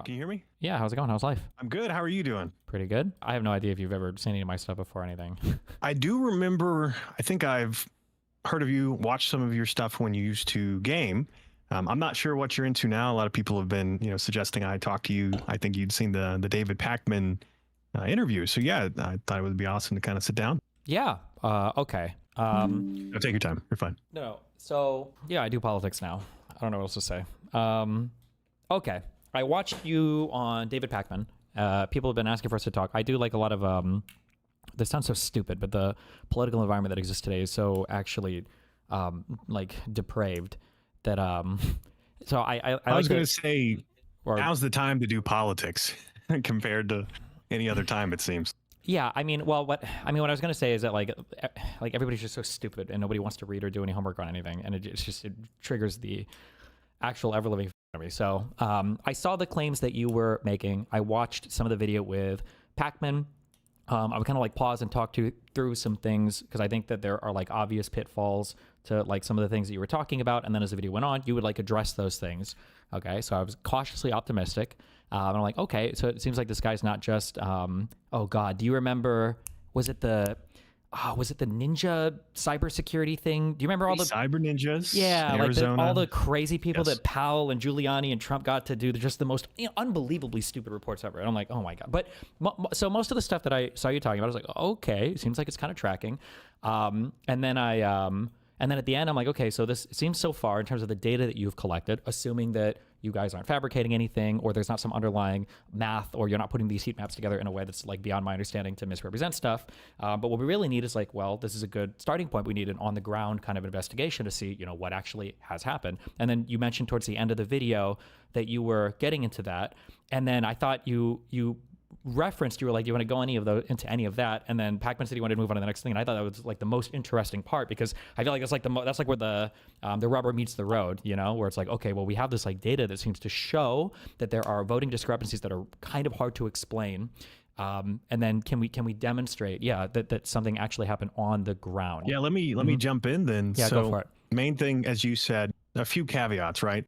Can you hear me? Yeah, how's it going? How's life? I'm good. How are you doing? Pretty good. I have no idea if you've ever seen any of my stuff before or anything. I do remember, I think I've heard of you, watched some of your stuff when you used to game. I'm not sure what you're into now. A lot of people have been, suggesting I talk to you. I think you'd seen the David Pakman interview. So yeah, I thought it would be awesome to kind of sit down. Yeah. Okay. No, take your time. You're fine. No. So yeah, I do politics now. I don't know what else to say. Okay. I watched you on David Pakman. People have been asking for us to talk. I do like a lot of, this sounds so stupid, but the political environment that exists today is so actually like depraved that, so I was like going to say, now's the time to do politics compared to any other time, it seems. Yeah, what I was going to say is that like everybody's just so stupid and nobody wants to read or do any homework on anything, and it triggers the actual ever living of me. So I saw the claims that you were making. I watched some of the video with Pakman. I would kind of like pause and talk through some things because I think that there are like obvious pitfalls to like some of the things that you were talking about. And then as the video went on, you would like address those things. Okay, so I was cautiously optimistic. And I'm like, okay, so it seems like this guy's not just, oh God, do you remember, was it the ninja cybersecurity thing? Do you remember all the cyber ninjas? Yeah, Arizona. like all the crazy people Yes. that Powell and Giuliani and Trump got to do just the most unbelievably stupid reports ever. And I'm like, oh my God. But so most of the stuff that I saw you talking about, I was like, okay, it seems like it's kind of tracking. And then at the end, I'm like, okay, so this seems so far in terms of the data that you've collected, assuming that you guys aren't fabricating anything or there's not some underlying math or you're not putting these heat maps together in a way that's like beyond my understanding to misrepresent stuff. But what we really need is like, well, this is a good starting point. We need an on the ground kind of investigation to see, what actually has happened. And then you mentioned towards the end of the video that you were getting into that. And then I thought you referenced, you were like, do you want to go into any of that? And then Pakman said he wanted to move on to the next thing. And I thought that was like the most interesting part because I feel like that's like that's like where the rubber meets the road, where it's like, okay, well, we have this like data that seems to show that there are voting discrepancies that are kind of hard to explain. And then can we demonstrate, that something actually happened on the ground? Yeah, let me jump in then. Yeah, so go for it. Main thing, as you said, a few caveats, right?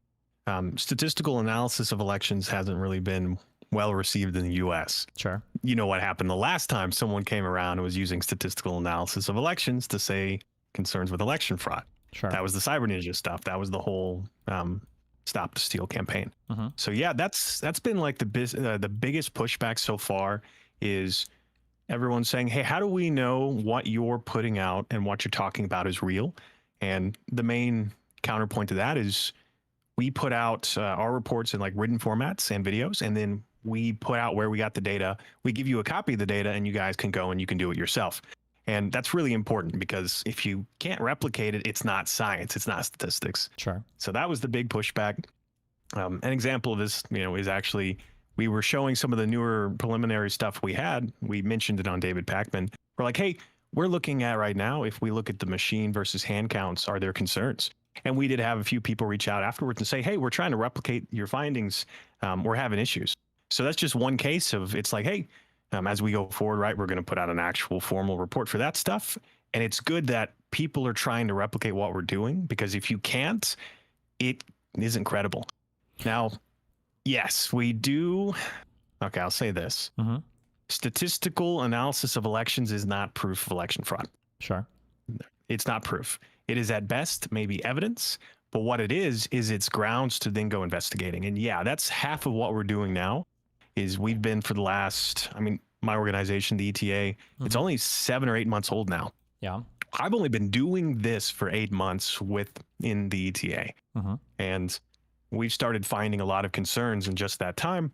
Statistical analysis of elections hasn't really been well received in the US. Sure. You know what happened the last time someone came around and was using statistical analysis of elections to say concerns with election fraud. Sure. That was the Cyber Ninja stuff. That was the whole Stop the Steal campaign. Mm-hmm. So yeah, that's been like the biggest pushback so far is everyone saying, hey, how do we know what you're putting out and what you're talking about is real? And the main counterpoint to that is we put out our reports in like written formats and videos, and then we put out where we got the data. We give you a copy of the data and you guys can go and you can do it yourself. And that's really important because if you can't replicate it, it's not science, it's not statistics. Sure. So that was the big pushback. An example of this, is actually, we were showing some of the newer preliminary stuff we had. We mentioned it on David Pakman. We're like, hey, we're looking at right now, if we look at the machine versus hand counts, are there concerns? And we did have a few people reach out afterwards and say, hey, we're trying to replicate your findings. We're having issues. So that's just one case of, it's like, hey, as we go forward, right, we're going to put out an actual formal report for that stuff. And it's good that people are trying to replicate what we're doing, because if you can't, it isn't credible. Now, yes, we do. Okay, I'll say this. Mm-hmm. Statistical analysis of elections is not proof of election fraud. Sure. It's not proof. It is at best maybe evidence, but what it is it's grounds to then go investigating. And yeah, that's half of what we're doing now. Is we've been for the last, my organization, the ETA, Mm-hmm. it's only 7 or 8 months old now. Yeah. I've only been doing this for 8 months in the ETA. Mm-hmm. And we've started finding a lot of concerns in just that time.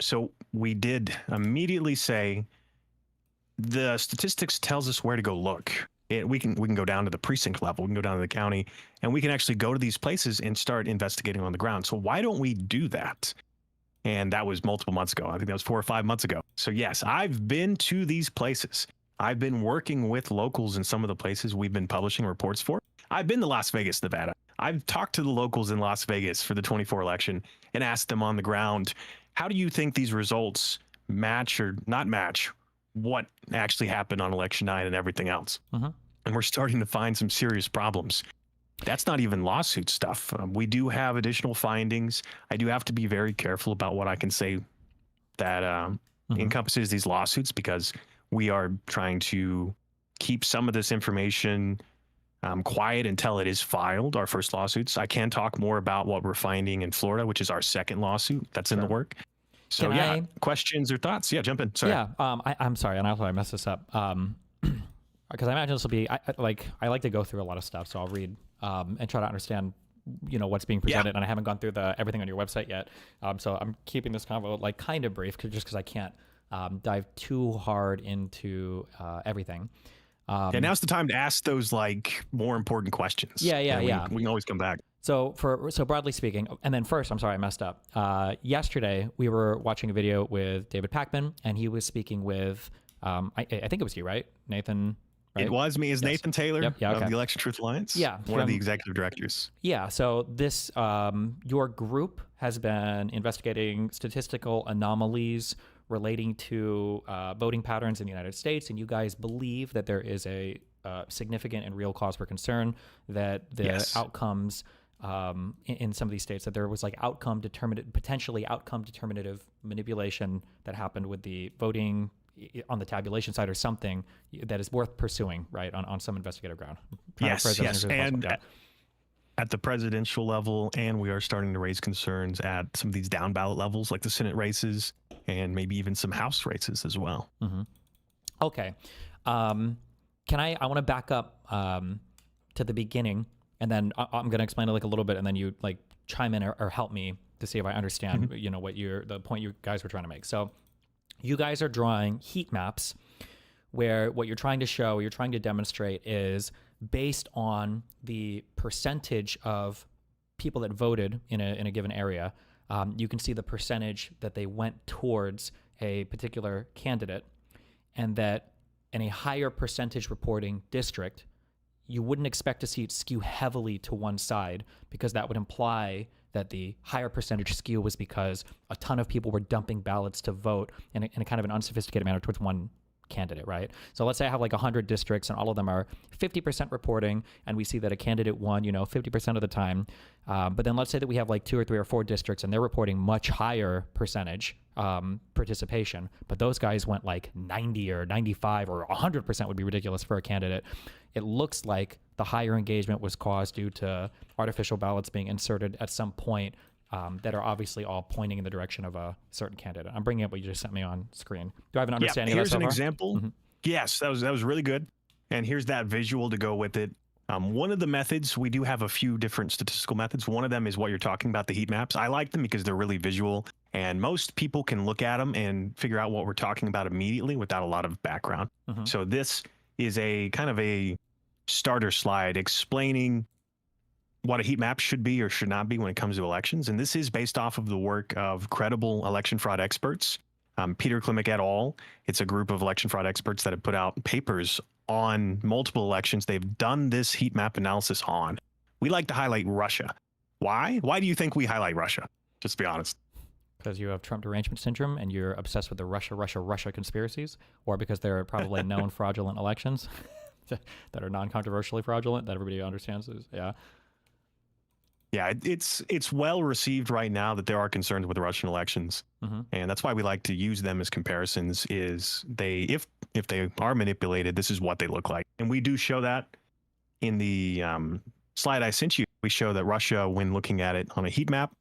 So we did immediately say, the statistics tells us where to go look. We can go down to the precinct level, we can go down to the county, and we can actually go to these places and start investigating on the ground. So why don't we do that? And that was multiple months ago. I think that was 4 or 5 months ago. So yes, I've been to these places. I've been working with locals in some of the places we've been publishing reports for. I've been to Las Vegas, Nevada. I've talked to the locals in Las Vegas for the 24 election and asked them on the ground, how do you think these results match or not match what actually happened on election night and everything else? Mm-hmm. And we're starting to find some serious problems. That's not even lawsuit stuff. We do have additional findings. I do have to be very careful about what I can say that encompasses these lawsuits, because we are trying to keep some of this information quiet until it is filed, our first lawsuits. I can talk more about what we're finding in Florida, which is our second lawsuit that's in the work. So Can yeah, I- questions or thoughts? Yeah, jump in. Sorry. Yeah, I'm sorry, and I thought I messed this up. Because I imagine this will be, I like to go through a lot of stuff, so I'll read and try to understand, what's being presented. And I haven't gone through everything on your website yet, so I'm keeping this convo like kind of brief, just because I can't dive too hard into everything. Yeah, now's the time to ask those like more important questions. Yeah. We can always come back. So broadly speaking, and then first, I'm sorry, I messed up. Yesterday, we were watching a video with David Packman, and he was speaking with, I think it was you, right? Nathan, right? It was me. Is Yes. Nathan Taylor Yep. Yeah, okay. of the Election Truth Alliance? Yeah, one of the executive directors. Yeah, so this, your group has been investigating statistical anomalies relating to voting patterns in the United States, and you guys believe that there is a significant and real cause for concern that the outcomes in some of these states, that there was like potentially outcome determinative manipulation that happened with the voting on the tabulation side, or something that is worth pursuing, right, on some investigative ground. Yes, and at the presidential level, and we are starting to raise concerns at some of these down ballot levels, like the Senate races and maybe even some House races as well. Okay. I want to back up to the beginning, and then I'm going to explain it like a little bit, and then you like chime in or help me to see if I understand, what the point you guys were trying to make. So you guys are drawing heat maps where what you're trying to show, you're trying to demonstrate is based on the percentage of people that voted in a given area. You can see the percentage that they went towards a particular candidate, and that in a higher percentage reporting district, you wouldn't expect to see it skew heavily to one side, because that would imply that the higher percentage skew was because a ton of people were dumping ballots to vote in a kind of an unsophisticated manner towards one candidate, right? So let's say I have like 100 districts, and all of them are 50% reporting, and we see that a candidate won, 50% of the time. But then let's say that we have like 2 or 3 or 4 districts, and they're reporting much higher percentage participation, but those guys went like 90 or 95 or 100% would be ridiculous for a candidate. It looks like the higher engagement was caused due to artificial ballots being inserted at some point that are obviously all pointing in the direction of a certain candidate. I'm bringing up what you just sent me on screen. Do I have an understanding of that so far? Here's an example. Yes, that was really good. And here's that visual to go with it. One of the methods, we do have a few different statistical methods. One of them is what you're talking about, the heat maps. I like them because they're really visual, and most people can look at them and figure out what we're talking about immediately without a lot of background. So this is a kind of a starter slide explaining what a heat map should be or should not be when it comes to elections. And this is based off of the work of credible election fraud experts. Peter Klimek et al. It's a group of election fraud experts that have put out papers on multiple elections. They've done this heat map analysis on. We like to highlight Russia. Why? Why do you think we highlight Russia? Just to be honest. Because you have Trump derangement syndrome and you're obsessed with the Russia conspiracies, or because they're probably known fraudulent elections that are non-controversially fraudulent that everybody understands. Yeah, it's well received right now that there are concerns with the Russian elections, and that's why we like to use them as comparisons. Is if they are manipulated, this is what they look like, and we do show that in the slide I sent you. We show that Russia, when looking at it on a heat map,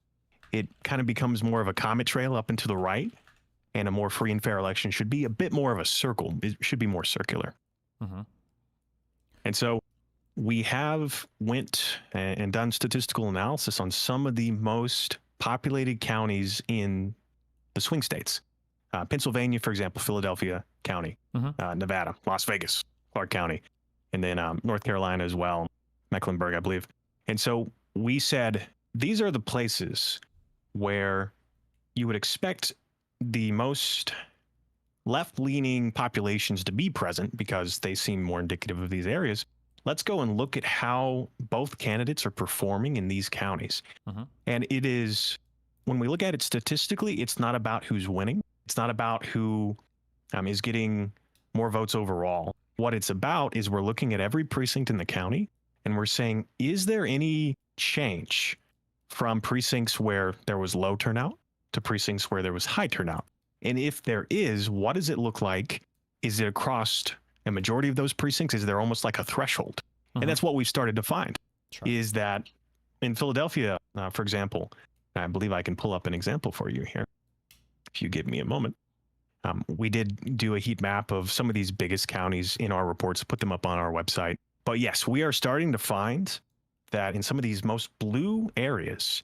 it kind of becomes more of a comet trail up and to the right, and a more free and fair election should be a bit more of a circle. It should be more circular, and so we have went and done statistical analysis on some of the most populated counties in the swing states. Pennsylvania, for example, Philadelphia County, Nevada, Las Vegas, Clark County, and then North Carolina as well, Mecklenburg, I believe. And so we said, these are the places where you would expect the most left-leaning populations to be present because they seem more indicative of these areas. Let's go and look at how both candidates are performing in these counties. And it is, when we look at it statistically, it's not about who's winning. It's not about who is getting more votes overall. What it's about is we're looking at every precinct in the county and we're saying, is there any change from precincts where there was low turnout to precincts where there was high turnout? And if there is, what does it look like? Is it across a majority of those precincts? Is there almost like a threshold? And that's what we've started to find, is that in Philadelphia, for example, I believe I can pull up an example for you here, if you give me a moment. We did do a heat map of some of these biggest counties in our reports, put them up on our website. But yes, we are starting to find that in some of these most blue areas,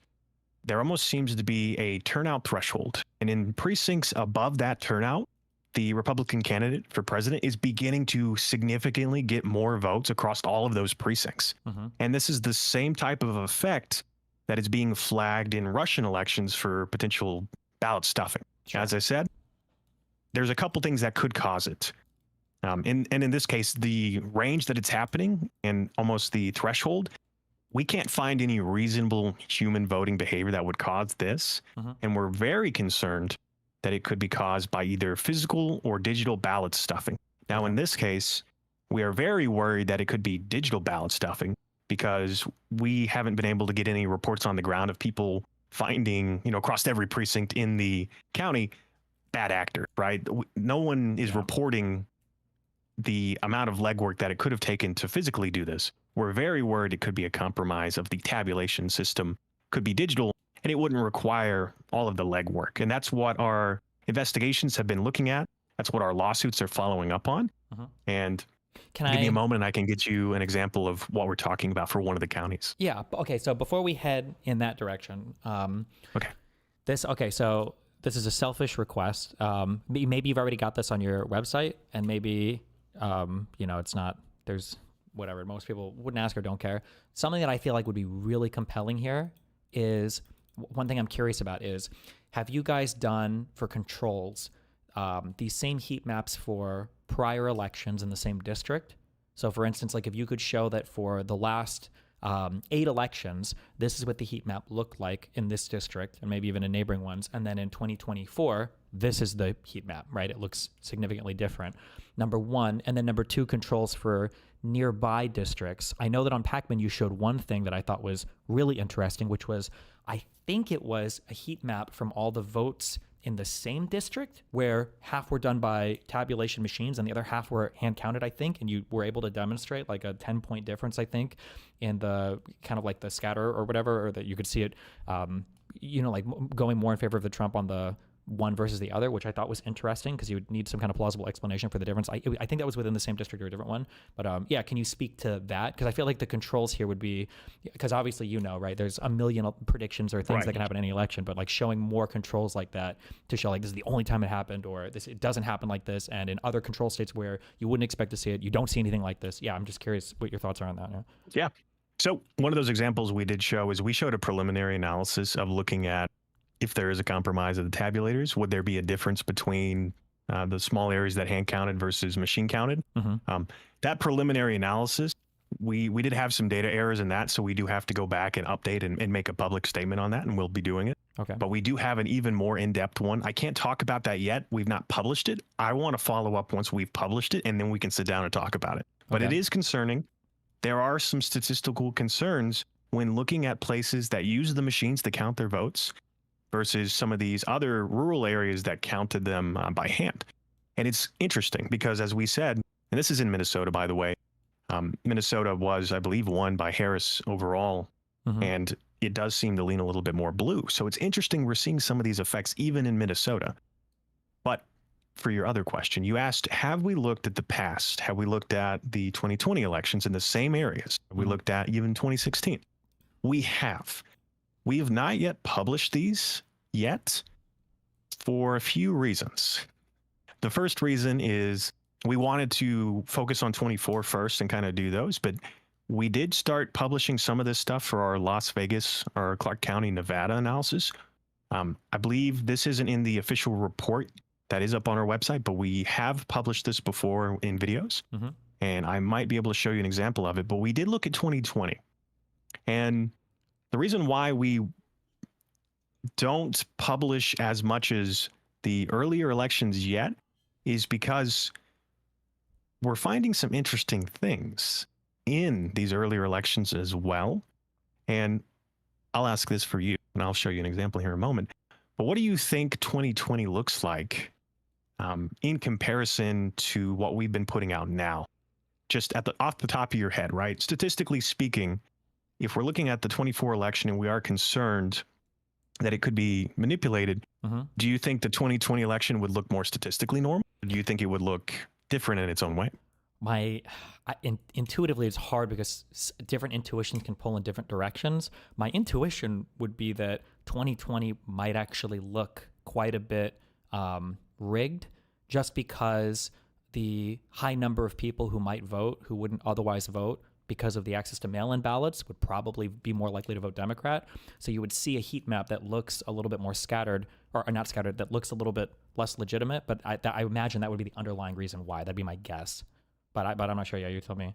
there almost seems to be a turnout threshold. And in precincts above that turnout, the Republican candidate for president is beginning to significantly get more votes across all of those precincts. And this is the same type of effect that is being flagged in Russian elections for potential ballot stuffing. As I said, there's a couple things that could cause it. And in this case, the range that it's happening and almost the threshold, we can't find any reasonable human voting behavior that would cause this. And we're very concerned that it could be caused by either physical or digital ballot stuffing. Now, in this case, we are very worried that it could be digital ballot stuffing because we haven't been able to get any reports on the ground of people finding, across every precinct in the county, bad actor, right? No one is reporting the amount of legwork that it could have taken to physically do this. We're very worried it could be a compromise of the tabulation system, could be digital, and it wouldn't require all of the legwork. And that's what our investigations have been looking at. That's what our lawsuits are following up on. And give me a moment and I can get you an example of what we're talking about for one of the counties. Yeah. Okay. So before we head in that direction, so this is a selfish request. Maybe you've already got this on your website, and maybe, it's not, there's whatever. Most people wouldn't ask or don't care. Something that I feel like would be really compelling here is, one thing I'm curious about is, have you guys done for controls these same heat maps for prior elections in the same district? So for instance, like if you could show that for the last 8 elections, this is what the heat map looked like in this district, and maybe even in neighboring ones. And then in 2024, this is the heat map, right? It looks significantly different. Number one. And then number two, controls for nearby districts. I know that on Pacman, you showed one thing that I thought was really interesting, which was, I think it was a heat map from all the votes in the same district, where half were done by tabulation machines and the other half were hand counted, I think. And you were able to demonstrate like a 10-point difference, I think, in the kind of like the scatter or whatever, or that you could see it, like going more in favor of the Trump on the one versus the other, which I thought was interesting because you would need some kind of plausible explanation for the difference. I think that was within the same district or a different one. But can you speak to that? Because I feel like the controls here would be, because obviously, right, there's a million predictions or things that can happen in any election, but like showing more controls like that to show like this is the only time it happened, or it doesn't happen like this. And in other control states where you wouldn't expect to see it, you don't see anything like this. Yeah, I'm just curious what your thoughts are on that. Yeah. So one of those examples we did show is we showed a preliminary analysis of looking at if there is a compromise of the tabulators, would there be a difference between the small areas that hand counted versus machine counted? That preliminary analysis, we did have some data errors in that, so we do have to go back and update and make a public statement on that, and we'll be doing it. Okay. But we do have an even more in-depth one. I can't talk about that yet. We've not published it. I want to follow up once we've published it, and then we can sit down and talk about it. But it is concerning. There are some statistical concerns when looking at places that use the machines to count their votes versus some of these other rural areas that counted them by hand. And it's interesting because, as we said, and this is in Minnesota, by the way, Minnesota was, I believe, won by Harris overall, and it does seem to lean a little bit more blue. So it's interesting we're seeing some of these effects even in Minnesota. But for your other question, you asked, have we looked at the past? Have we looked at the 2020 elections in the same areas? Have we looked at even 2016? We have. We have not yet published these yet for a few reasons. The first reason is we wanted to focus on 24 first and kind of do those, but we did start publishing some of this stuff for our Las Vegas or Clark County, Nevada analysis. I believe this isn't in the official report that is up on our website, but we have published this before in videos, and I might be able to show you an example of it, but we did look at 2020. And the reason why we don't publish as much as the earlier elections yet is because we're finding some interesting things. in these earlier elections as well. And I'll ask this for you, and I'll show you an example here in a moment. But what do you think 2020 looks like in comparison to what we've been putting out now? Just off the top of your head, right? Statistically speaking, if we're looking at the 24 election and we are concerned that it could be manipulated, do you think the 2020 election would look more statistically normal? Or do you think it would look different in its own way? Intuitively, it's hard because different intuitions can pull in different directions. My intuition would be that 2020 might actually look quite a bit rigged, just because the high number of people who might vote who wouldn't otherwise vote because of the access to mail-in ballots would probably be more likely to vote Democrat. So you would see a heat map that looks a little bit more scattered, or not scattered, that looks a little bit less legitimate. But I imagine that would be the underlying reason why. That'd be my guess. But I'm not sure. Yeah, you tell me.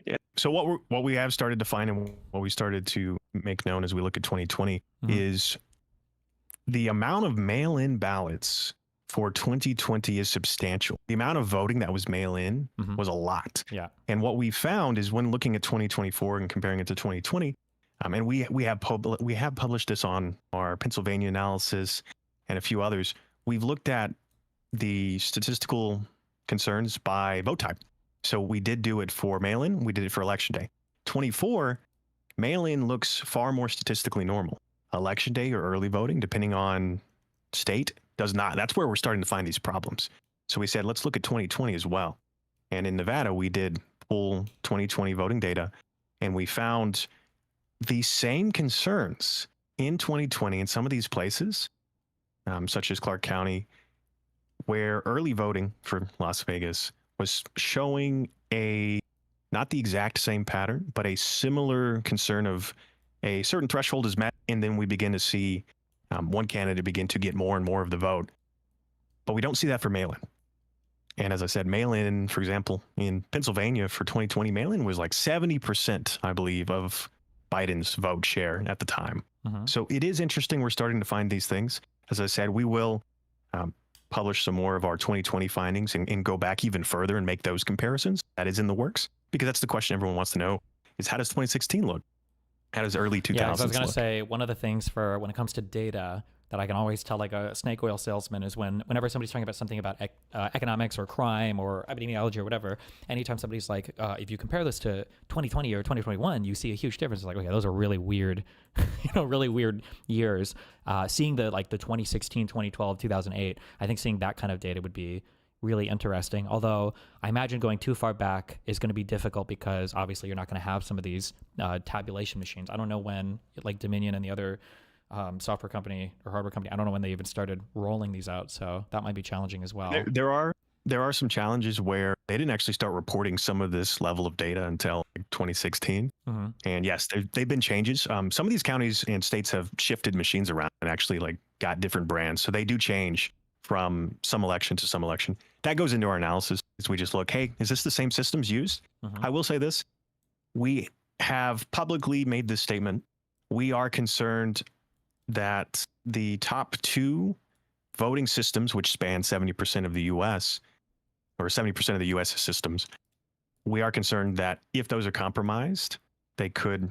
Yeah. So what we have started to find, and what we started to make known as we look at 2020 is the amount of mail-in ballots for 2020 is substantial. The amount of voting that was mail-in was a lot. Yeah. And what we found is when looking at 2024 and comparing it to 2020, and we have published this on our Pennsylvania analysis and a few others. We've looked at the statistical concerns by vote type. So we did do it for mail-in. We did it for election day. 24, mail-in looks far more statistically normal. Election day or early voting, depending on state, does not. That's where we're starting to find these problems. So we said, let's look at 2020 as well. And in Nevada, we did full 2020 voting data, and we found the same concerns in 2020 in some of these places, such as Clark County, where early voting for Las Vegas was showing not the exact same pattern, but a similar concern of a certain threshold is met, and then we begin to see one candidate begin to get more and more of the vote. But we don't see that for mail-in. And as I said, mail-in, for example, in Pennsylvania for 2020, mail-in was like 70%, I believe, of Biden's vote share at the time. So it is interesting. We're starting to find these things. As I said, we will publish some more of our 2020 findings and go back even further and make those comparisons. That is in the works, because that's the question everyone wants to know is, how does 2016 look? How does early 2000s Yeah, so I was going to look? say, one of the things for when it comes to data that I can always tell like a snake oil salesman is whenever somebody's talking about something about economics or crime or epidemiology or whatever, anytime somebody's like, if you compare this to 2020 or 2021, you see a huge difference. It's like, okay, those are really weird, really weird years. Seeing the 2016, 2012, 2008, I think seeing that kind of data would be really interesting. Although I imagine going too far back is going to be difficult, because obviously you're not going to have some of these tabulation machines. I don't know when like Dominion and the other software company or hardware company, I don't know when they even started rolling these out. So that might be challenging as well. There are some challenges where they didn't actually start reporting some of this level of data until 2016. And yes, they've been changes. Some of these counties and states have shifted machines around and actually got different brands. So they do change from some election to some election. That goes into our analysis as we just look, hey, is this the same systems used? I will say this. We have publicly made this statement. We are concerned that the top two voting systems, which span 70% of the U.S., or 70% of the U.S. systems, we are concerned that if those are compromised, they could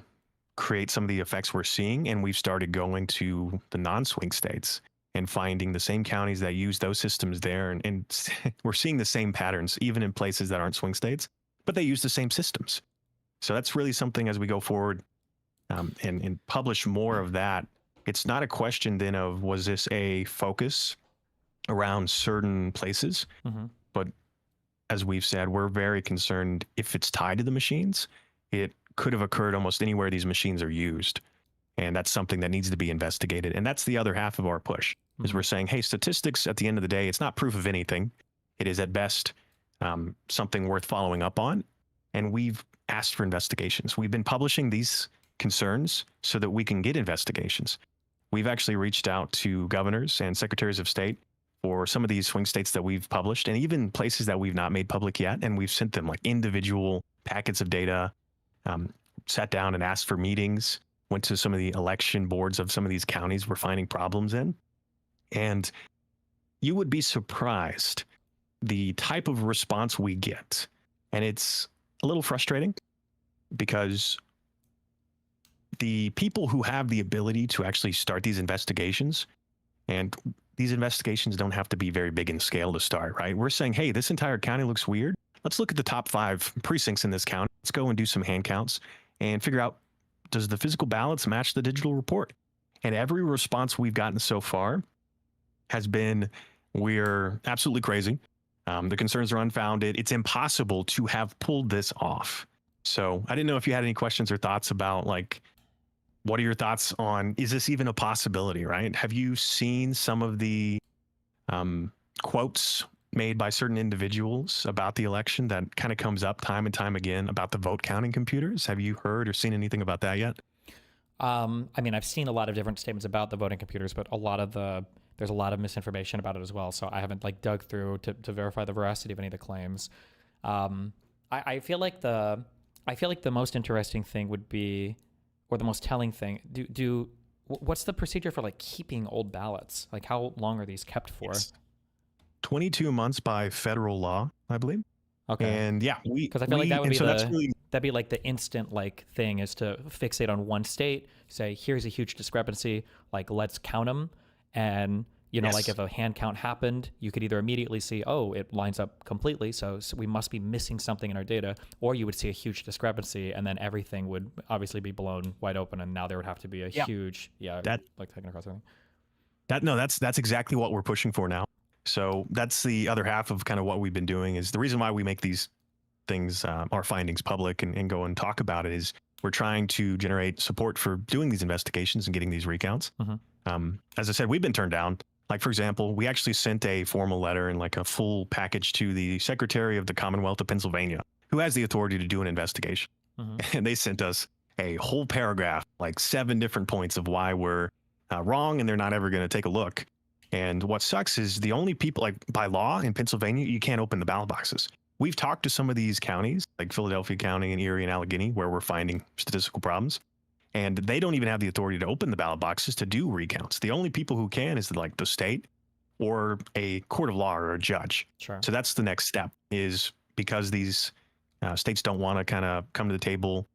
create some of the effects we're seeing. And we've started going to the non-swing states and finding the same counties that use those systems there. And we're seeing the same patterns, even in places that aren't swing states, but they use the same systems. So that's really something as we go forward and publish more of that. It's not a question then of, was this a focus around certain places? But as we've said, we're very concerned if it's tied to the machines, it could have occurred almost anywhere these machines are used. And that's something that needs to be investigated. And that's the other half of our push, is we're saying, hey, statistics at the end of the day, it's not proof of anything. It is at best something worth following up on. And we've asked for investigations. We've been publishing these concerns so that we can get investigations. We've actually reached out to governors and secretaries of state for some of these swing states that we've published, and even places that we've not made public yet. And we've sent them individual packets of data, sat down and asked for meetings, went to some of the election boards of some of these counties we're finding problems in. And you would be surprised the type of response we get. And it's a little frustrating, because the people who have the ability to actually start these investigations, and these investigations don't have to be very big in scale to start, right? We're saying, hey, this entire county looks weird. Let's look at the top 5 precincts in this county. Let's go and do some hand counts and figure out, does the physical ballots match the digital report? And every response we've gotten so far has been, we're absolutely crazy. The concerns are unfounded. It's impossible to have pulled this off. So I didn't know if you had any questions or thoughts about, like, what are your thoughts on, is this even a possibility, right? Have you seen some of the quotes made by certain individuals about the election that kind of comes up time and time again about the vote counting computers? Have you heard or seen anything about that yet? I mean, I've seen a lot of different statements about the voting computers, but there's a lot of misinformation about it as well. So I haven't like dug through to verify the veracity of any of the claims. I feel like the most interesting thing would be, or the most telling thing, what's the procedure for like keeping old ballots? Like, how long are these kept for? It's 22 months by federal law, I believe. Okay. And yeah, because I feel like that would be really, that'd be like the instant like thing is to fixate on one state, say here's a huge discrepancy, like let's count them, and yes. like if a hand count happened, you could either immediately see, oh, it lines up completely, so we must be missing something in our data, or you would see a huge discrepancy, and then everything would obviously be blown wide open, and now there would have to be a huge like taken across everything. That's exactly what we're pushing for now. So that's the other half of kind of what we've been doing. Is the reason why we make these things, our findings, public and go and talk about it, is we're trying to generate support for doing these investigations and getting these recounts. As I said, we've been turned down. Like, for example, we actually sent a formal letter and like a full package to the Secretary of the Commonwealth of Pennsylvania, who has the authority to do an investigation. And they sent us a whole paragraph, like 7 different points of why we're wrong, and they're not ever going to take a look. And what sucks is the only people, like by law in Pennsylvania, you can't open the ballot boxes. We've talked to some of these counties, like Philadelphia County and Erie and Allegheny, where we're finding statistical problems. And they don't even have the authority to open the ballot boxes to do recounts. The only people who can is like the state or a court of law or a judge. Sure. So that's the next step, is because these states don't want to kind of come to the table.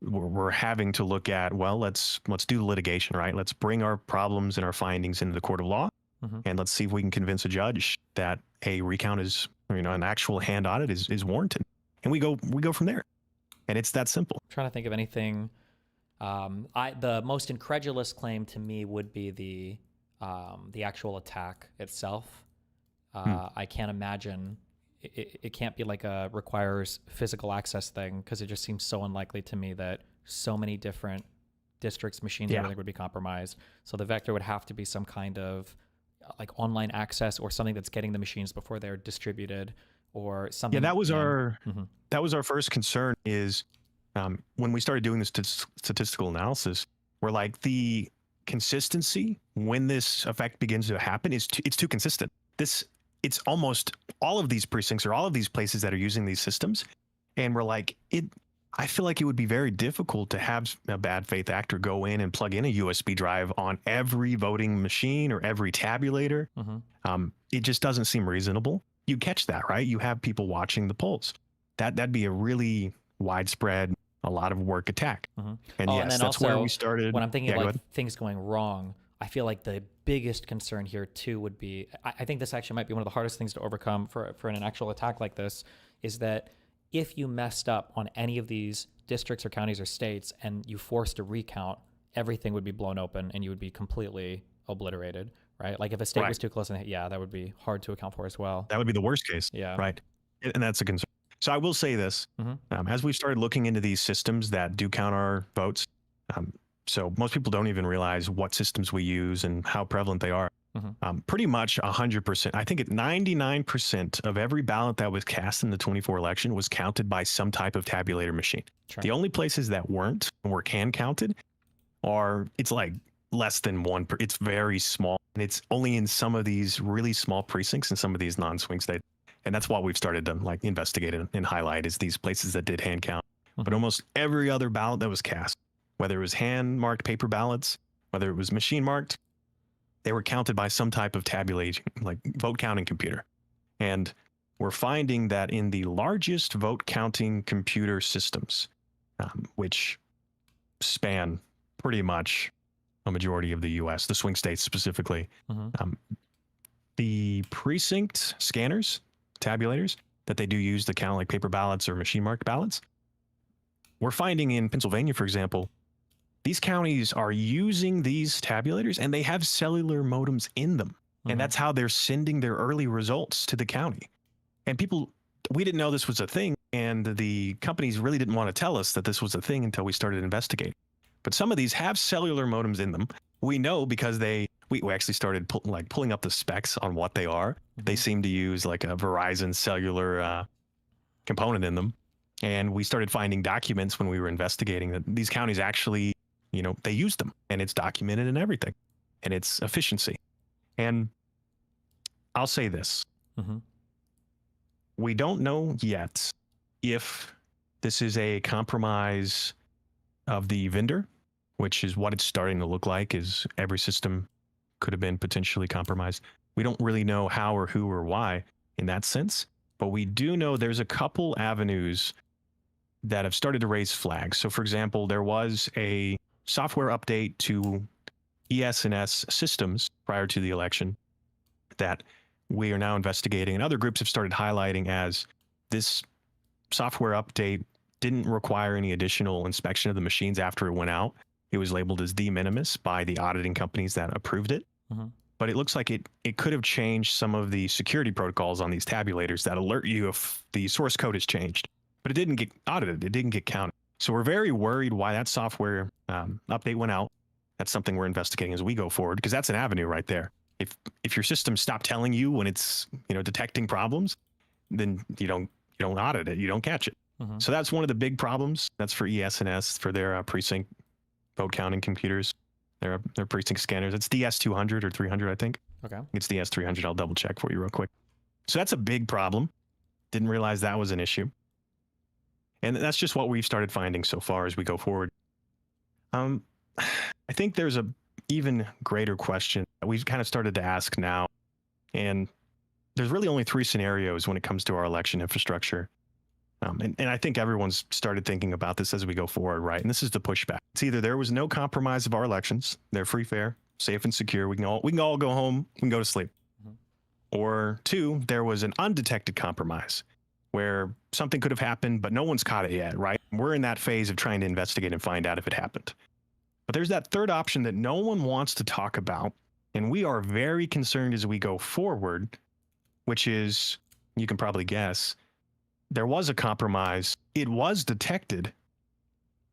We're having to look at, well, let's do the litigation, right? Let's bring our problems and our findings into the court of law. And let's see if we can convince a judge that a recount is, an actual hand audit is warranted. And we go from there. And it's that simple. I'm trying to think of anything. The most incredulous claim to me would be the actual attack itself. I can't imagine it can't be like a requires physical access thing, because it just seems so unlikely to me that so many different districts, machines, everything would be compromised. So the vector would have to be some kind of like online access, or something that's getting the machines before they're distributed, or something. Yeah, that was our first concern, is when we started doing this statistical analysis, we're like, the consistency when this effect begins to happen it's too consistent. It's almost all of these precincts or all of these places that are using these systems. And we're like, I feel like it would be very difficult to have a bad faith actor go in and plug in a USB drive on every voting machine or every tabulator. It just doesn't seem reasonable. You catch that, right? You have people watching the polls. That'd be a really widespread, a lot of work attack. And yes, and then that's also, where we started. When I'm thinking of like things going wrong, I feel like the biggest concern here too would be, I think this actually might be one of the hardest things to overcome for an actual attack like this, is that if you messed up on any of these districts or counties or states and you forced a recount, everything would be blown open and you would be completely obliterated, right? Like if a state was too close, that would be hard to account for as well. That would be the worst case. Yeah. Right. And that's a concern. So I will say this, as we've started looking into these systems that do count our votes, so most people don't even realize what systems we use and how prevalent they are. Pretty much 100%. I think 99% of every ballot that was cast in the 24 election was counted by some type of tabulator machine. Sure. The only places that weren't or can counted it's like less than 1. It's very small. And it's only in some of these really small precincts and some of these non-swing states. And that's what we've started to like investigate and highlight, is these places that did hand count. But almost every other ballot that was cast, whether it was hand marked paper ballots, whether it was machine marked, they were counted by some type of tabulating, like vote counting computer. And we're finding that in the largest vote counting computer systems, which span pretty much a majority of the U.S., the swing states specifically. Um, the precinct scanners, tabulators that they do use to count like paper ballots or machine marked ballots, we're finding in Pennsylvania, for example, these counties are using these tabulators and they have cellular modems in them. And that's how they're sending their early results to the county. And people, we didn't know this was a thing. And the companies really didn't want to tell us that this was a thing until we started investigating. But some of these have cellular modems in them. We know because we actually started pulling up the specs on what they are. They seem to use like a Verizon cellular component in them. And we started finding documents when we were investigating that these counties actually, they use them, and it's documented and everything, and it's efficiency. And I'll say this. We don't know yet if this is a compromise of the vendor, which is what it's starting to look like, is every system could have been potentially compromised. We don't really know how or who or why in that sense, but we do know there's a couple avenues that have started to raise flags. So for example, there was a software update to ES&S systems prior to the election that we are now investigating, and other groups have started highlighting as this software update didn't require any additional inspection of the machines after it went out. It was labeled as de minimis by the auditing companies that approved it. But it looks like it could have changed some of the security protocols on these tabulators that alert you if the source code has changed. But it didn't get audited. It didn't get counted. So we're very worried why that software update went out. That's something we're investigating as we go forward, because that's an avenue right there. If your system stopped telling you when it's detecting problems, then you don't audit it. You don't catch it. So that's one of the big problems. That's for ES&S, for their precinct vote counting computers. Their precinct scanners. It's DS200 or 300, I think. Okay. It's DS300. I'll double check for you real quick. So that's a big problem. Didn't realize that was an issue. And that's just what we've started finding so far as we go forward. I think there's a even greater question that we've kind of started to ask now. And there's really only 3 scenarios when it comes to our election infrastructure. And I think everyone's started thinking about this as we go forward, right? And this is the pushback. It's either there was no compromise of our elections, they're free, fair, safe, and secure. We can all go home, we can go to sleep. Or 2, there was an undetected compromise where something could have happened, but no one's caught it yet, right? We're in that phase of trying to investigate and find out if it happened. But there's that third option that no one wants to talk about. And we are very concerned as we go forward, which is, you can probably guess, there was a compromise. It was detected,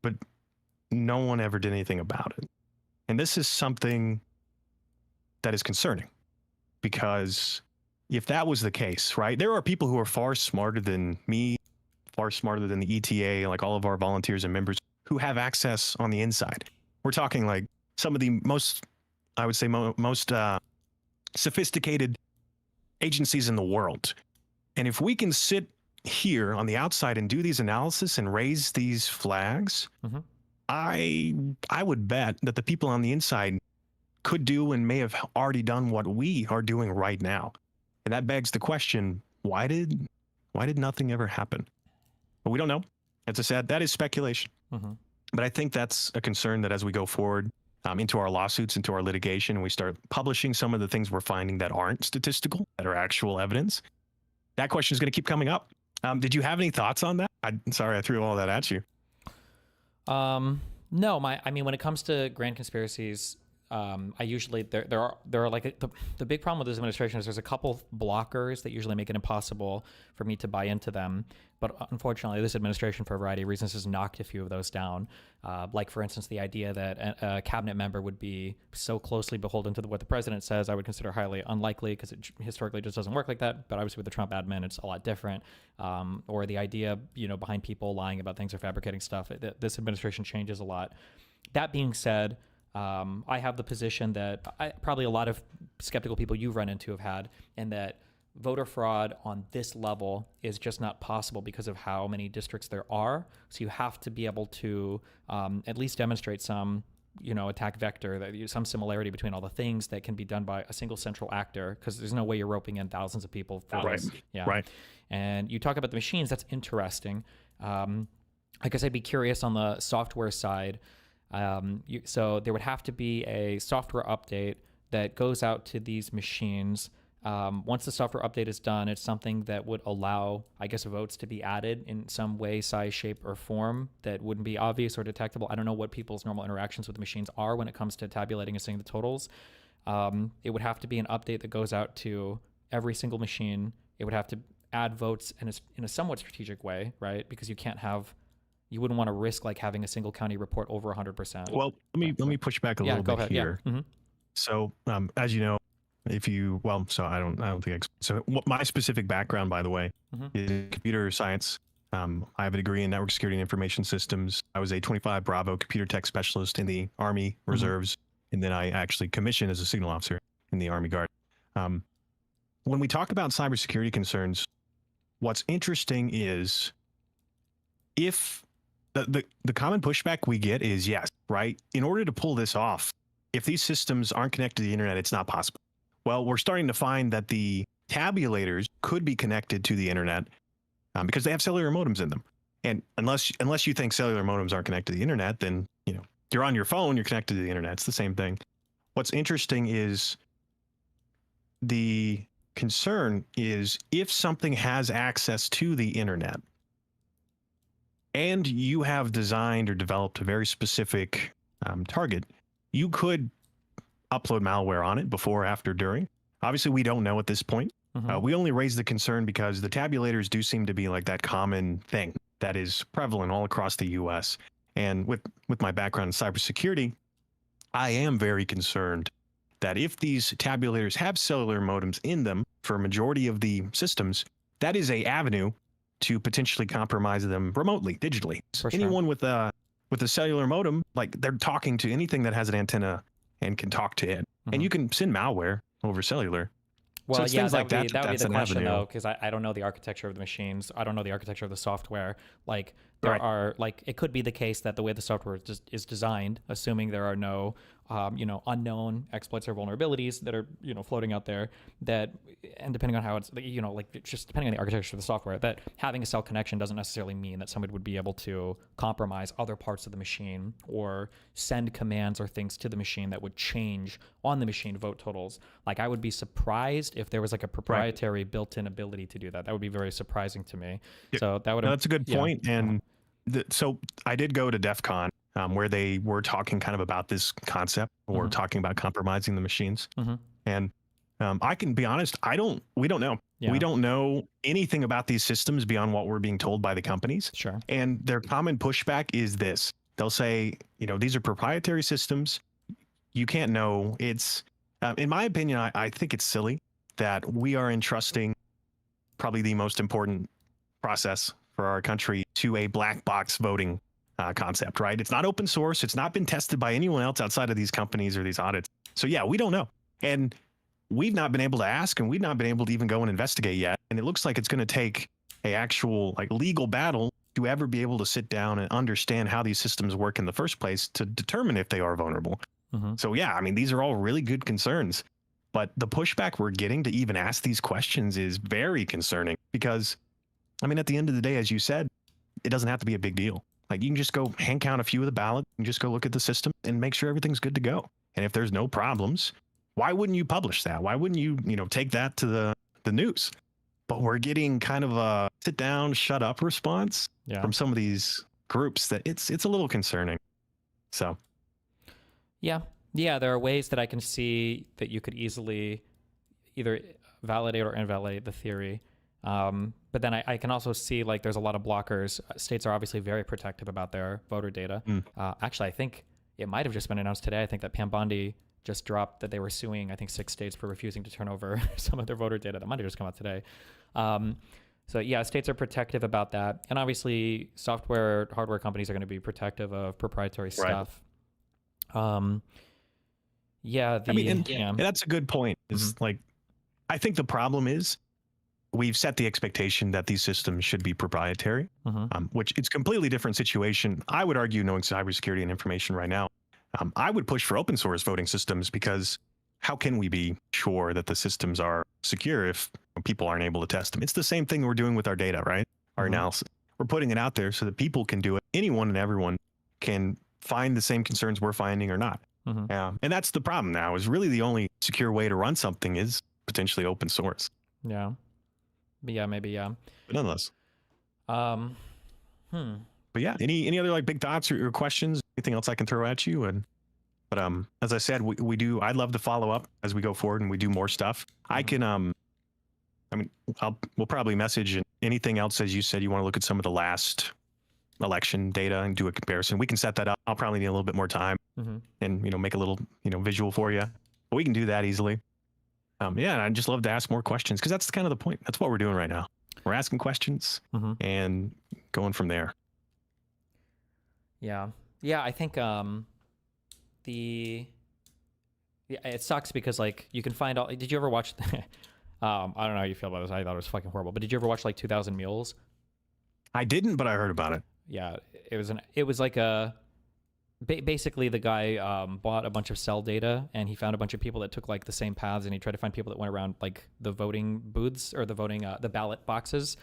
but no one ever did anything about it. And this is something that is concerning, because if that was the case, right, there are people who are far smarter than me, far smarter than the ETA, like all of our volunteers and members, who have access on the inside. We're talking like some of the most, I would say, most sophisticated agencies in the world. And if we can sit here on the outside and do these analysis and raise these flags, I would bet that the people on the inside could do and may have already done what we are doing right now. And that begs the question, why did nothing ever happen? But we don't know. As I said, that is speculation. But I think that's a concern that as we go forward into our lawsuits, into our litigation, and we start publishing some of the things we're finding that aren't statistical, that are actual evidence, that question is going to keep coming up. Did you have any thoughts on that? Sorry, I threw all that at you. No, I mean, when it comes to grand conspiracies, I usually there are like the big problem with this administration is there's a couple blockers that usually make it impossible for me to buy into them. But unfortunately, this administration, for a variety of reasons, has knocked a few of those down. Like, for instance, the idea that a cabinet member would be so closely beholden to what the president says, I would consider highly unlikely, because it historically just doesn't work like that. But obviously with the Trump admin, it's a lot different. Or the idea, behind people lying about things or fabricating stuff. This administration changes a lot. That being said, I have the position that probably a lot of skeptical people you've run into have had, and that voter fraud on this level is just not possible because of how many districts there are. So you have to be able to at least demonstrate some, attack vector, that some similarity between all the things that can be done by a single central actor, because there's no way you're roping in thousands of people for this. Yeah. Right. And you talk about the machines, that's interesting. I guess I'd be curious on the software side. So there would have to be a software update that goes out to these machines. Once the software update is done, it's something that would allow, I guess, votes to be added in some way, size, shape, or form that wouldn't be obvious or detectable. I don't know what people's normal interactions with the machines are when it comes to tabulating and seeing the totals. It would have to be an update that goes out to every single machine. It would have to add votes in a somewhat strategic way, right? Because you wouldn't want to risk like having a single county report over 100%. Well, let me push back a little go bit ahead. here. Yeah. Mm-hmm. So, as you know, so I don't think so. What my specific background, by the way, is computer science. I have a degree in network security and information systems. I was a 25 Bravo computer tech specialist in the Army Reserves, and then I actually commissioned as a signal officer in the Army Guard. When we talk about cybersecurity concerns, what's interesting is if the common pushback we get is yes, right? In order to pull this off, if these systems aren't connected to the internet, it's not possible. Well, we're starting to find that the tabulators could be connected to the internet because they have cellular modems in them. And unless you think cellular modems aren't connected to the internet, then you're on your phone, you're connected to the internet. It's the same thing. What's interesting is the concern is if something has access to the internet and you have designed or developed a very specific target, you could upload malware on it before, after, during. Obviously, we don't know at this point. We only raise the concern because the tabulators do seem to be like that common thing that is prevalent all across the US. And with my background in cybersecurity, I am very concerned that if these tabulators have cellular modems in them for a majority of the systems, that is a avenue to potentially compromise them remotely, digitally. For sure. Anyone with a cellular modem, like they're talking to anything that has an antenna and can talk to it. And you can send malware over cellular. Well, So it's yeah, things like that would be that's the an question avenue. though, because I don't know the architecture of the machines. I don't know the architecture of the software. Like there Right. are it could be the case that the way the software is designed, assuming there are no unknown exploits or vulnerabilities that are floating out there, and depending on how it's just depending on the architecture of the software, that having a cell connection doesn't necessarily mean that somebody would be able to compromise other parts of the machine or send commands or things to the machine that would change on the machine vote totals. Like I would be surprised if there was like a proprietary built-in ability to do that. That would be very surprising to me. Yeah. So that would That's a good point. And so I did go to DEF CON where they were talking kind of about this concept or talking about compromising the machines. And I can be honest, we don't know. Yeah. We don't know anything about these systems beyond what we're being told by the companies. Sure. And their common pushback is this. They'll say, these are proprietary systems. You can't know. It's, in my opinion, I think it's silly that we are entrusting probably the most important process for our country to a black box voting concept, right? It's not open source. It's not been tested by anyone else outside of these companies or these audits. So yeah, we don't know. And we've not been able to ask, and we've not been able to even go and investigate yet. And it looks like it's going to take a actual legal battle to ever be able to sit down and understand how these systems work in the first place to determine if they are vulnerable. So yeah, I mean, these are all really good concerns, but the pushback we're getting to even ask these questions is very concerning because, I mean, at the end of the day, as you said, it doesn't have to be a big deal. Like you can just go hand count a few of the ballots and just go look at the system and make sure everything's good to go. And if there's no problems, why wouldn't you publish that? Why wouldn't you, take that to the news? But we're getting kind of a sit down, shut up response from some of these groups that it's a little concerning. So. Yeah, there are ways that I can see that you could easily either validate or invalidate the theory. But then I can also see there's a lot of blockers. States are obviously very protective about their voter data. Actually, I think it might have just been announced today. I think that Pam Bondi just dropped that they were suing, I think, 6 states for refusing to turn over some of their voter data. That might have just come out today. So yeah, states are protective about that. And obviously hardware companies are going to be protective of proprietary stuff. And that's a good point. It's I think the problem is we've set the expectation that these systems should be proprietary, which it's a completely different situation. I would argue, knowing cybersecurity and information right now, I would push for open source voting systems because how can we be sure that the systems are secure if people aren't able to test them? It's the same thing we're doing with our data, right? Our analysis. we're putting it out there so that people can do it. Anyone and everyone can find the same concerns we're finding or not. Yeah. And that's the problem now, is really the only secure way to run something is potentially open source. Yeah. Yeah, maybe, yeah. But nonetheless. But yeah, any other like big thoughts or questions? Anything else I can throw at you? But as I said, we do. I'd love to follow up as we go forward and we do more stuff. I can I mean, we'll probably message, and anything else, as you said, you want to look at some of the last election data and do a comparison. We can set that up. I'll probably need a little bit more time and make a little visual for you. But we can do that easily. Yeah, and I'd just love to ask more questions, because that's kind of the point. That's what we're doing right now. We're asking questions and going from there. Yeah. I think it sucks because like you can find all. Did you ever watch? I don't know how you feel about this. I thought it was fucking horrible. But did you ever watch like 2000 Mules? I didn't, but I heard about it. Yeah, it was like basically the guy bought a bunch of cell data, and he found a bunch of people that took like the same paths, and he tried to find people that went around like the voting booths or the ballot boxes.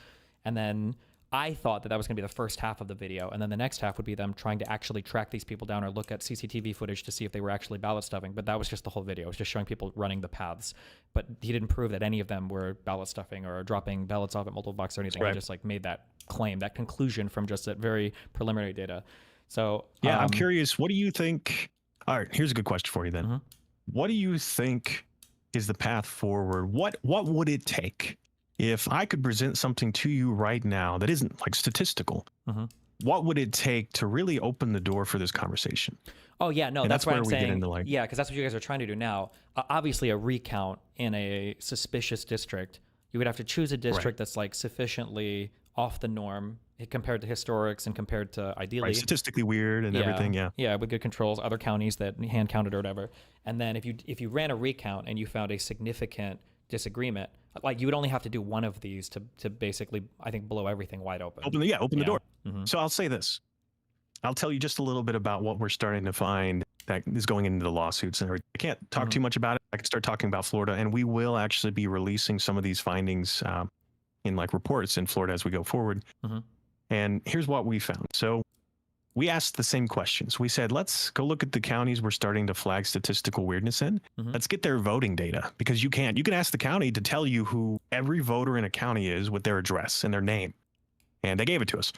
And then I thought that was going to be the first half of the video, and then the next half would be them trying to actually track these people down or look at CCTV footage to see if they were actually ballot stuffing. But that was just the whole video. It was just showing people running the paths. But he didn't prove that any of them were ballot stuffing or dropping ballots off at multiple boxes or anything. Right. He just like made that claim, that conclusion from just that very preliminary data. So yeah, I'm curious. What do you think? All right, here's a good question for you then. What do you think is the path forward? What would it take? If I could present something to you right now that isn't like statistical, what would it take to really open the door for this conversation? Oh yeah, no, that's what I'm saying. Like, yeah, because that's what you guys are trying to do now. Obviously, a recount in a suspicious district, you would have to choose a district that's like sufficiently off the norm compared to historics and compared to ideally statistically weird and everything. Yeah, with good controls, other counties that hand counted or whatever. And then if you ran a recount and you found a significant disagreement, like you would only have to do one of these to basically, I think, blow everything wide open. Open the door. So I'll say this. I'll tell you just a little bit about what we're starting to find that is going into the lawsuits and everything. I can't talk too much about it. I can start talking about Florida, and we will actually be releasing some of these findings in like reports in Florida as we go forward. And here's what we found. So we asked the same questions. We said, let's go look at the counties we're starting to flag statistical weirdness in. Let's get their voting data, because you can ask the county to tell you who every voter in a county is with their address and their name. And they gave it to us.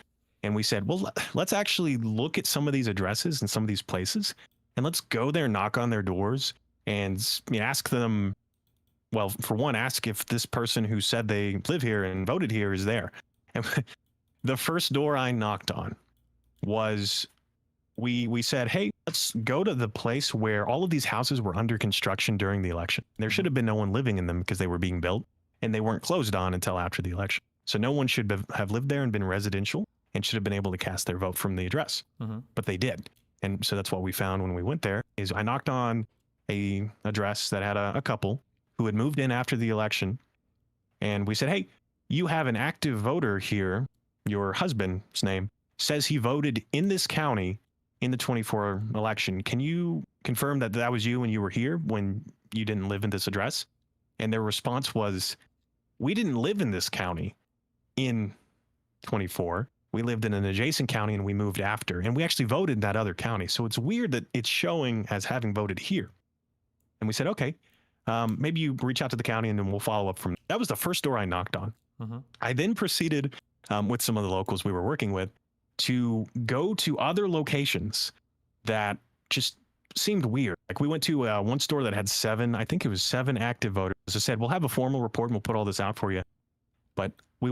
And we said, well, let's actually look at some of these addresses and some of these places, and let's go there, knock on their doors, and ask them, well, for one, ask if this person who said they live here and voted here is there. And the first door I knocked on was, we said, hey, let's go to the place where all of these houses were under construction during the election. There should have been no one living in them because they were being built, and they weren't closed on until after the election. So no one should have lived there and been residential and should have been able to cast their vote from the address. But they did. And so that's what we found when we went there. Is I knocked on a address that had a couple who had moved in after the election, and we said, hey, you have an active voter here. Your husband's name says he voted in this county in the 24 election. Can you confirm that that was you when you were here, when you didn't live in this address? And their response was, we didn't live in this county in 24. We lived in an adjacent county and we moved after, and we actually voted in that other county. So it's weird that it's showing as having voted here. And we said, okay, maybe you reach out to the county and then we'll follow up from there. That was the first door I knocked on. I then proceeded with some of the locals we were working with to go to other locations that just seemed weird. Like we went to one store that had 7 active voters. As I said, we'll have a formal report and we'll put all this out for you. But we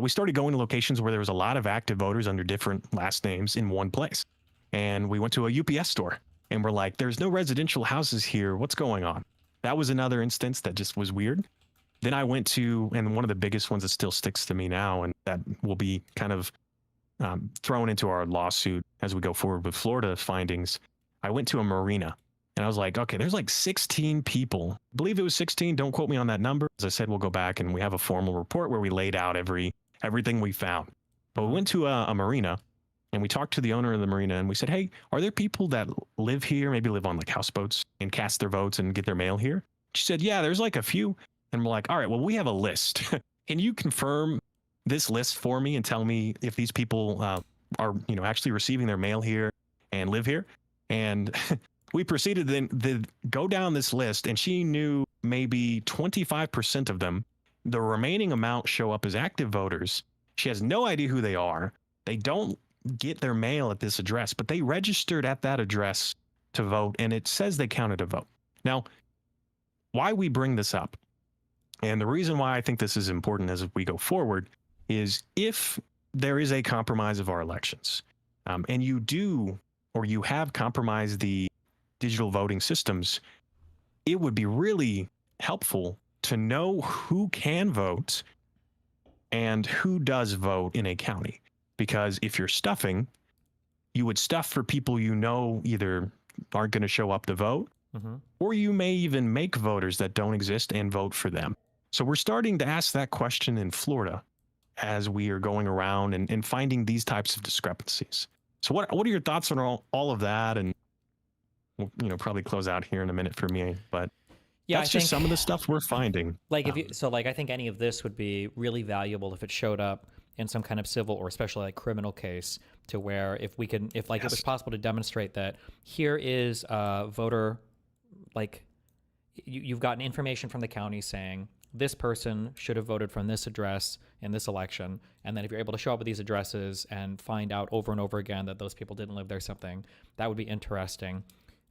started going to locations where there was a lot of active voters under different last names in one place. And we went to a UPS store and we're like, there's no residential houses here. What's going on? That was another instance that just was weird. Then I went to, and one of the biggest ones that still sticks to me now, and that will be kind of thrown into our lawsuit as we go forward with Florida findings. I went to a marina and I was like, okay, there's like 16 people. I believe it was 16. Don't quote me on that number. As I said, we'll go back and we have a formal report where we laid out everything we found. But we went to a marina and we talked to the owner of the marina and we said, hey, are there people that live here, maybe live on like houseboats and cast their votes and get their mail here? She said, yeah, there's like a few. And we're like, all right, well, we have a list. Can you confirm this list for me and tell me if these people are, actually receiving their mail here and live here. And we proceeded then to go down this list, and she knew maybe 25% of them. The remaining amount show up as active voters. She has no idea who they are. They don't get their mail at this address, but they registered at that address to vote, and it says they counted a vote. Now, why we bring this up, and the reason why I think this is important as we go forward, is if there is a compromise of our elections, and you do, or you have compromised the digital voting systems, it would be really helpful to know who can vote and who does vote in a county. Because if you're stuffing, you would stuff for people either aren't going to show up to vote, or you may even make voters that don't exist and vote for them. So we're starting to ask that question in Florida as we are going around and finding these types of discrepancies. So what are your thoughts on all of that? And we'll, probably close out here in a minute for me, but yeah, that's just some of the stuff we're finding. Like I think any of this would be really valuable if it showed up in some kind of civil or especially like criminal case, to where if it was possible to demonstrate that here is a voter, like you've gotten information from the county saying this person should have voted from this address in this election. And then if you're able to show up with these addresses and find out over and over again that those people didn't live there, something that would be interesting.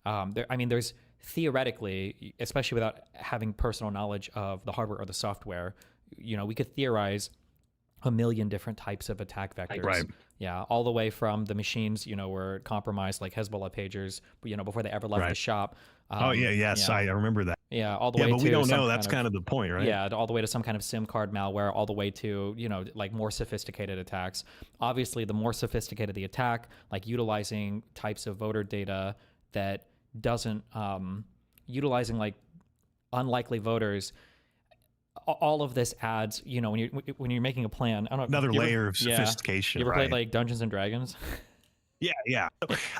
There's theoretically, especially without having personal knowledge of the hardware or the software, we could theorize a million different types of attack vectors. Right. Yeah. All the way from the machines, were compromised, like Hezbollah pagers, before they ever left the shop. Yes. I remember that. Yeah. All the way to. But we don't know. That's kind of the point, right? Yeah. All the way to some kind of SIM card malware, all the way to, like more sophisticated attacks. Obviously, the more sophisticated the attack, like utilizing types of voter data that doesn't, utilizing like unlikely voters, all of this adds, when you're making a plan. I don't know. Another layer of sophistication. You ever played like Dungeons and Dragons? Yeah.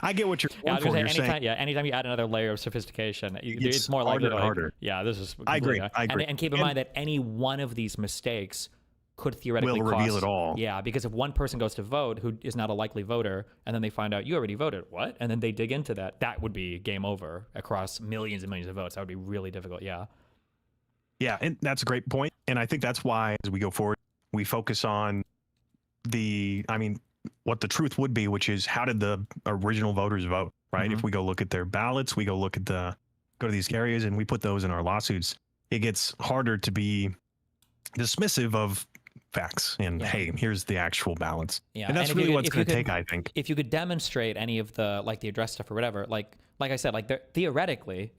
I get what you're going for. Anytime you add another layer of sophistication, it's more likely harder. Yeah, this is. I agree. And keep in mind that any one of these mistakes could theoretically reveal it all. Yeah, because if one person goes to vote who is not a likely voter, and then they find out you already voted, what? And then they dig into that would be game over across millions and millions of votes. That would be really difficult. Yeah. Yeah, and that's a great point. And I think that's why, as we go forward, we focus on what the truth would be, which is how did the original voters vote, right? If we go look at their ballots, we go to these areas and we put those in our lawsuits, it gets harder to be dismissive of facts and hey, here's the actual balance. Yeah. And that's really what's going to take, I think. If you could demonstrate any of the, like the address stuff or whatever, like I said, like theoretically,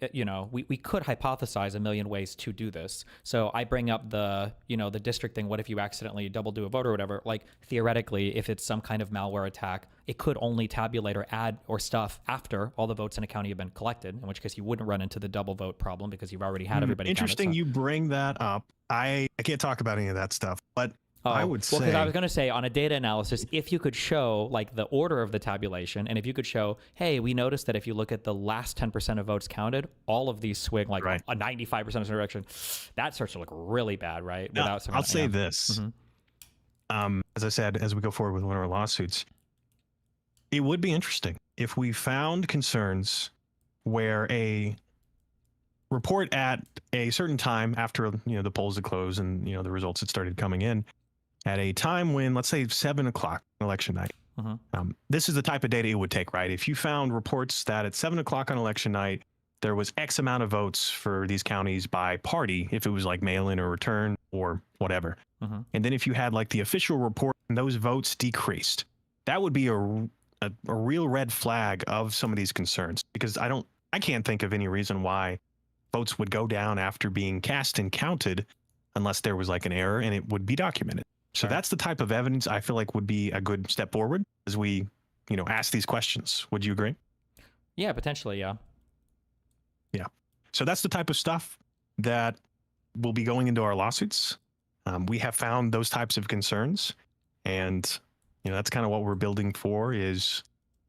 we could hypothesize a million ways to do this. So I bring up the district thing. What if you accidentally double do a vote or whatever? Like theoretically, if it's some kind of malware attack, it could only tabulate or add or stuff after all the votes in a county have been collected, in which case you wouldn't run into the double vote problem because you've already had everybody Interesting counted, you bring that up. I can't talk about any of that stuff, but I would say... Well, because I was going to say, on a data analysis, if you could show like the order of the tabulation, and if you could show, hey, we noticed that if you look at the last 10% of votes counted, all of these swing like a 95% direction, that starts to look really bad, right? Now, I'll say this. As I said, as we go forward with one of our lawsuits, it would be interesting if we found concerns where a report at a certain time after the polls had closed and the results had started coming in at a time when, let's say, 7 o'clock election night. This is the type of data it would take, right? If you found reports that at 7 o'clock on election night there was X amount of votes for these counties by party, if it was like mail-in or return or whatever, and then if you had like the official report and those votes decreased, that would be a real red flag of some of these concerns, because I can't think of any reason why votes would go down after being cast and counted unless there was like an error and it would be documented. So that's the type of evidence I feel like would be a good step forward as we, ask these questions. Would you agree? Yeah, potentially. Yeah. Yeah. So that's the type of stuff that will be going into our lawsuits. We have found those types of concerns, and that's kind of what we're building for. Is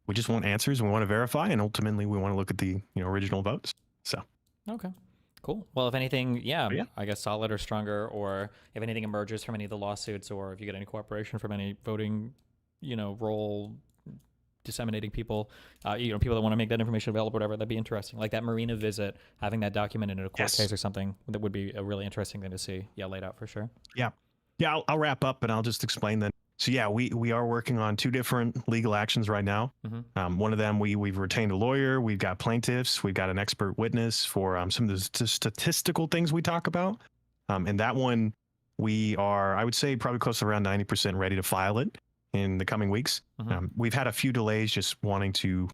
we just want answers, we want to verify, and ultimately we want to look at the original votes. So. Okay. Cool. Well, if anything, yeah, But yeah. I guess solid or stronger, or if anything emerges from any of the lawsuits, or if you get any cooperation from any voting, role disseminating people, people that want to make that information available, whatever, that'd be interesting. Like that marina visit, having that documented in a court Yes. case or something, that would be a really interesting thing to see. Yeah, laid out for sure. Yeah. Yeah. I'll wrap up and I'll just explain that. So yeah, we are working on 2 different legal actions right now. One of them, we've retained a lawyer. We've got plaintiffs. We've got an expert witness for some of the statistical things we talk about. And that one, we are, I would say, probably close to around 90% ready to file it in the coming weeks. We've had a few delays just wanting to,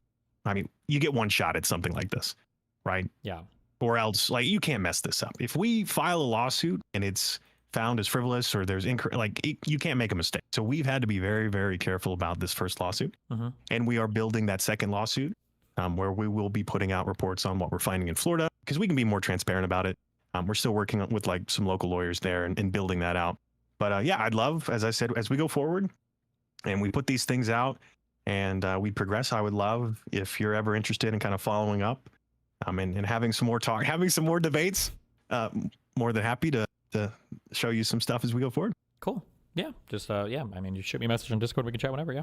I mean, you get one shot at something like this, right? Yeah. Or else, like, you can't mess this up. If we file a lawsuit and it's found as frivolous or there's you can't make a mistake. So we've had to be very, very careful about this first lawsuit. And we are building that second lawsuit where we will be putting out reports on what we're finding in Florida because we can be more transparent about it. We're still working with like some local lawyers there and building that out. But yeah, I'd love, as I said, as we go forward and we put these things out and we progress, I would love if you're ever interested in kind of following up and having some more talk, having some more debates. More than happy to show you some stuff as we go forward. Cool. Yeah. Just, yeah. I mean, you shoot me a message on Discord. We can chat whenever. Yeah.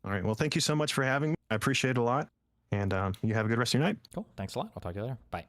All right. Well, thank you so much for having me. I appreciate it a lot. And you have a good rest of your night. Cool. Thanks a lot. I'll talk to you later. Bye.